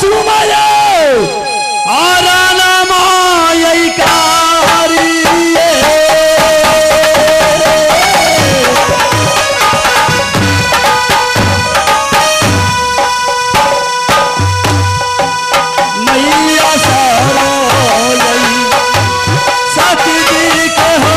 सुमय आरानमायिकारी मैया सरोयई सती के हो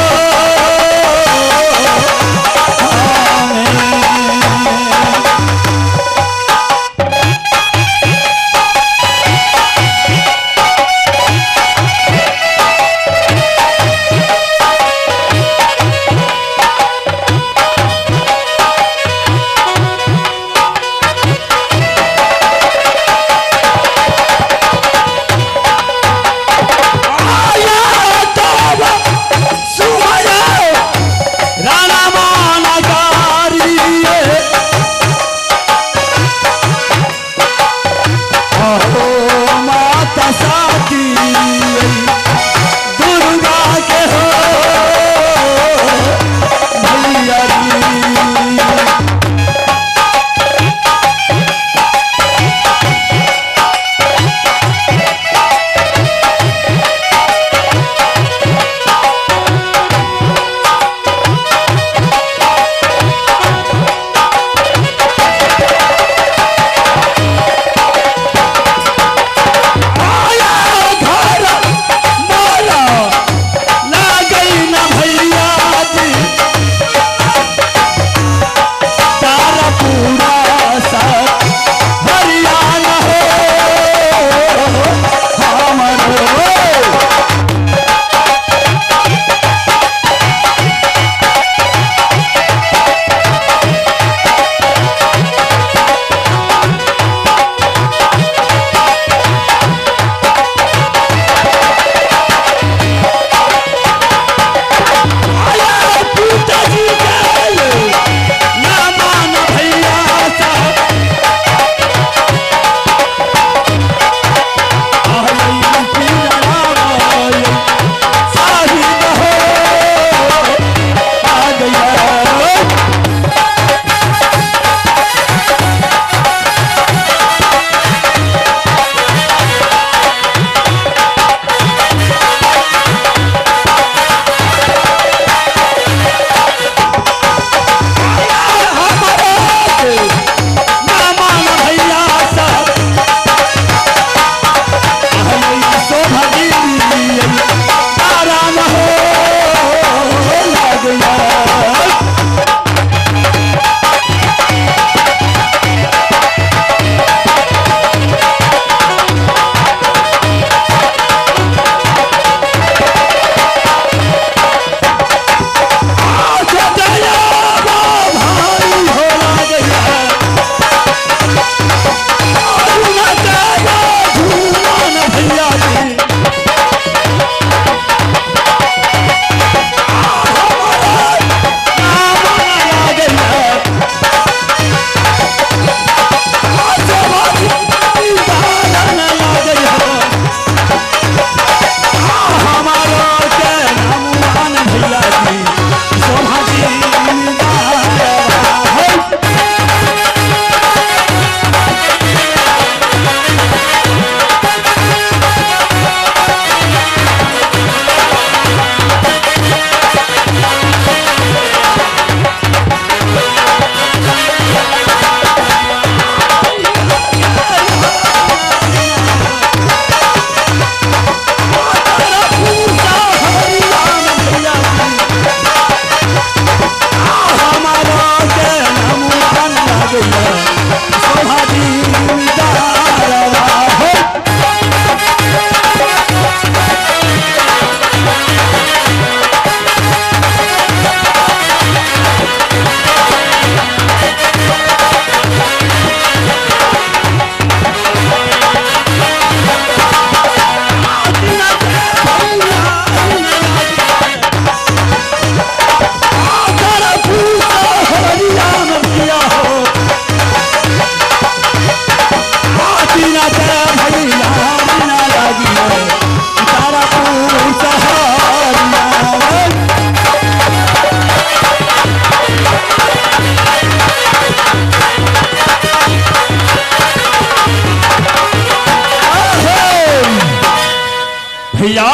भैया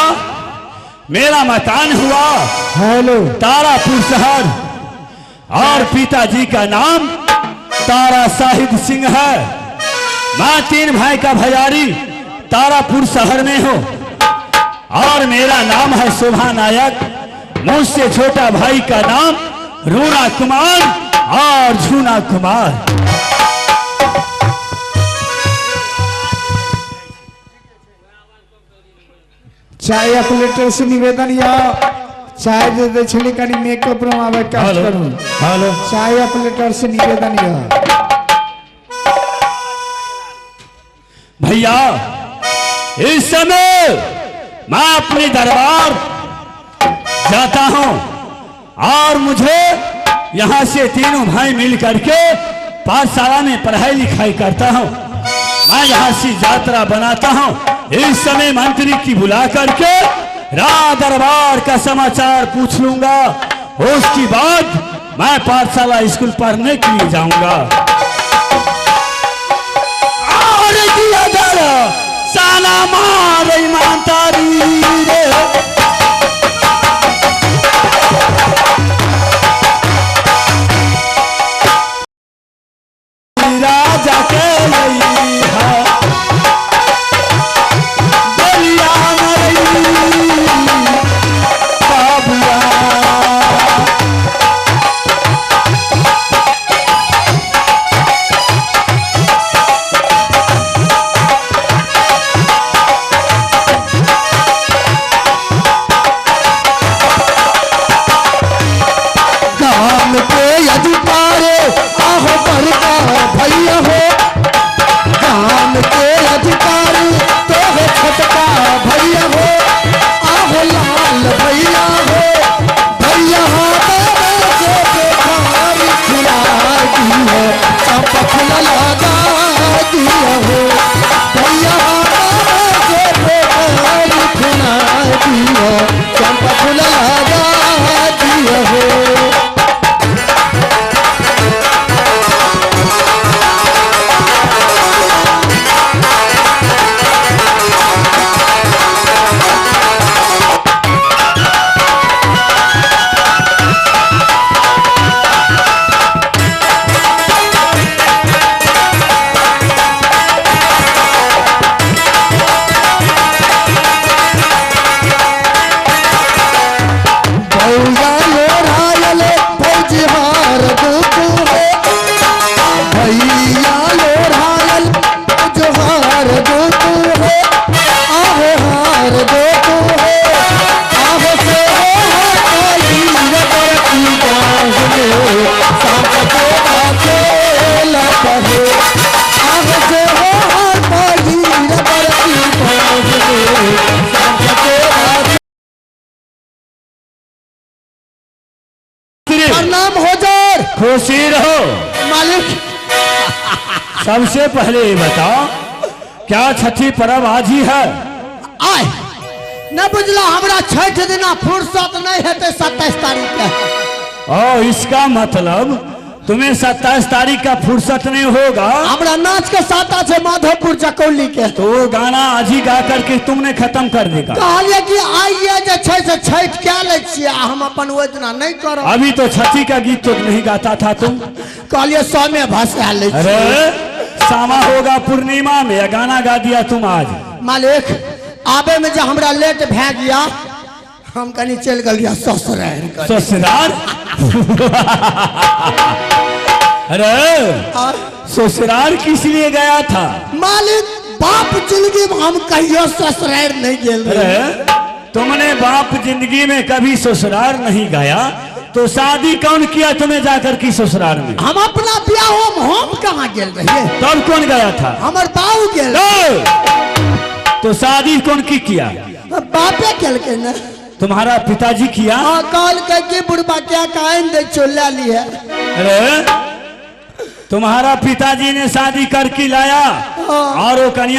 मेरा मकान हुआ हेलो तारापुर शहर और पिताजी का नाम तारा साहिब सिंह है। मैं 3 भाई का भैयारी तारापुर शहर में हूँ और मेरा नाम है शोभा नायक। मुझसे छोटा भाई का नाम रूना कुमार और झूना कुमार। चाय ऑपरेटर से निवेदन या चाय दे दे छली कनी मेकअप रूम आवे कास्ट करूं। हेलो चाय ऑपरेटर से निवेदन या भैया इस समय मैं अपने दरबार जाता हूं और मुझे यहां से तीनों भाई मिल करके पाठशाला में पढ़ाई लिखाई करता हूं। मैं यहां से यात्रा बनाता हूं। इस समय मंत्री की बुला करके राज दरबार का समाचार पूछ लूंगा। उसके बाद मैं पाठशाला स्कूल पढ़ने के लिए जाऊंगा। और साला मार ईमानदारी रे राजा के खुशी रहो मालिक। सबसे पहले ये बताओ क्या छठी पर्व आज ही है? आय न बुझला हमरा छठ दिना फुर्सत नहीं है 27 तारीख के। ओ इसका मतलब तुम्हें 27 तारीख का फुर्सत नहीं होगा। हमरा नाच के साता है माधोपुर चकौली के। तो गाना आज ही गा करके तुमने खत्म कर देगा। कहलिए कि आइए जे से छठ क्या ले छिए हम अपन योजना नहीं करब। अभी तो छठी का गीत तो नहीं गाता था तुम। कहलिए समय भाषा ले। अरे सामा होगा पूर्णिमा में या गाना गा दिया तुम आज। मालिक आबे में जो हमरा लेट भै गया हम कहीं चल गया ससुराल। ससुराल अरे ससुराल किस लिए गया था? मालिक बाप जिंदगी में हम कहियो ससुराल नहीं गेल। अरे तुमने बाप जिंदगी में कभी ससुराल नहीं गया तो शादी कौन किया तुम्हें जाकर की ससुराल में? हम अपना ब्याह हम कहाँ गेल रहिए? तब कौन गया था? हमार बाबू गेल। तो शादी कौन की किया? बापे केल के ना। तुम्हारा पिताजी किया? हाँ कॉल करके बुढ़बा क्या कान दे चोला लिया। अरे तुम्हारा पिताजी ने शादी करके लाया और वो कन्या